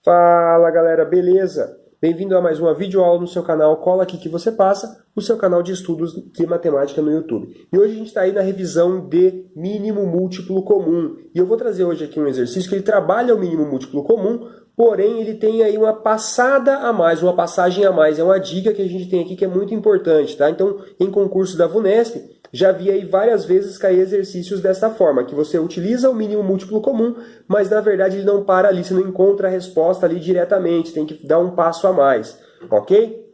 Fala galera, beleza? Bem-vindo a mais uma videoaula no seu canal Cola Aqui Que Você Passa, o seu canal de estudos de matemática no YouTube. E hoje a gente está aí na revisão de mínimo múltiplo comum. E eu vou trazer hoje aqui um exercício que ele trabalha o mínimo múltiplo comum, porém ele tem aí uma passada a mais, uma passagem a mais. É uma dica que a gente tem aqui que é muito importante, tá? Então, em concurso da VUNESP, já vi aí várias vezes cair exercícios dessa forma, que você utiliza o mínimo múltiplo comum, mas na verdade ele não para ali, você não encontra a resposta ali diretamente, tem que dar um passo a mais, ok?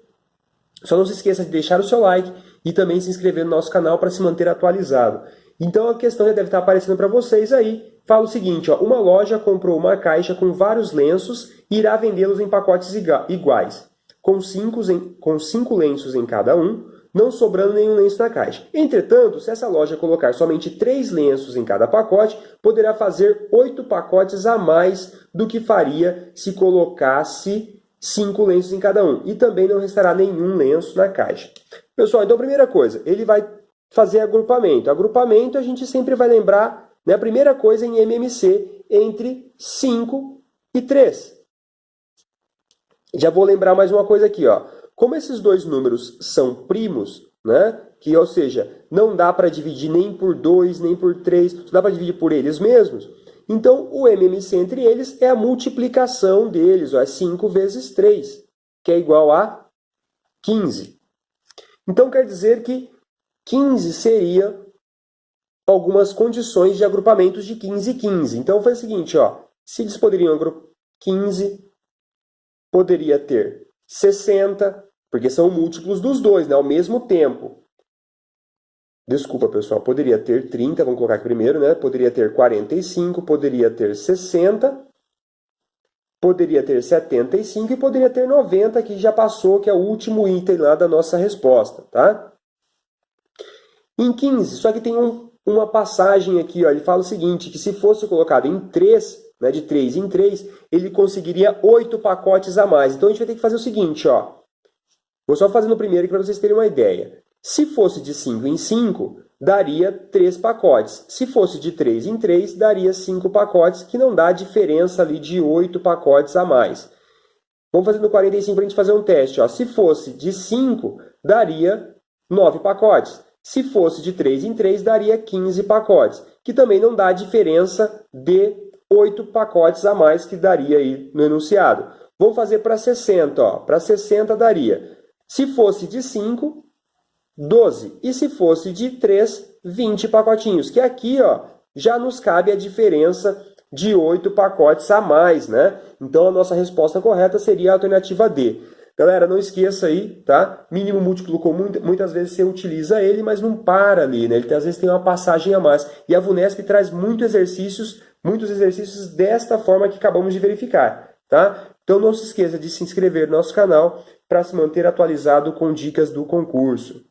Só não se esqueça de deixar o seu like e também se inscrever no nosso canal para se manter atualizado. Então a questão já deve estar aparecendo para vocês aí. Fala o seguinte, ó, uma loja comprou uma caixa com vários lenços e irá vendê-los em pacotes iguais, com cinco lenços em cada um, não sobrando nenhum lenço na caixa. Entretanto, se essa loja colocar somente 3 lenços em cada pacote, poderá fazer 8 pacotes a mais do que faria se colocasse 5 lenços em cada um. E também não restará nenhum lenço na caixa. Pessoal, então a primeira coisa, ele vai fazer agrupamento. Agrupamento a gente sempre vai lembrar, né, a primeira coisa em MMC, entre 5 e 3. Já vou lembrar mais uma coisa aqui, ó. Como esses dois números são primos, né? Que, ou seja, não dá para dividir nem por 2, nem por 3, só dá para dividir por eles mesmos. Então, o MMC entre eles é a multiplicação deles, ó, é 5 vezes 3, que é igual a 15. Então, quer dizer que 15 seria algumas condições de agrupamentos de 15 e 15. Então, foi o seguinte, ó, se eles poderiam agrupar 15, poderia ter 60, porque são múltiplos dos dois, né, ao mesmo tempo. Desculpa, pessoal, poderia ter 30, vamos colocar aqui primeiro, né? Poderia ter 45, poderia ter 60, poderia ter 75 e poderia ter 90, que já passou, que é o último item lá da nossa resposta, tá? Em 15, só que tem uma passagem aqui, ó, ele fala o seguinte, que se fosse colocado em 3, né, de 3 em 3, ele conseguiria 8 pacotes a mais. Então a gente vai ter que fazer o seguinte, ó. Vou só fazer no primeiro aqui para vocês terem uma ideia. Se fosse de 5 em 5, daria 3 pacotes. Se fosse de 3 em 3, daria 5 pacotes, que não dá diferença ali de 8 pacotes a mais. Vamos fazer no 45 para a gente fazer um teste, ó. Se fosse de 5, daria 9 pacotes. Se fosse de 3 em 3, daria 15 pacotes, que também não dá diferença de 8 pacotes a mais que daria aí no enunciado. Vamos fazer para 60, ó. Para 60 daria, se fosse de 5, 12. E se fosse de 3, 20 pacotinhos. Que aqui, ó, já nos cabe a diferença de 8 pacotes a mais, né? Então a nossa resposta correta seria a alternativa D. Galera, não esqueça aí, tá? Mínimo múltiplo comum, muitas vezes você utiliza ele, mas não para ali, né? Ele às vezes tem uma passagem a mais. E a VUNESP traz muitos exercícios desta forma que acabamos de verificar, tá? Então não se esqueça de se inscrever no nosso canal para se manter atualizado com dicas do concurso.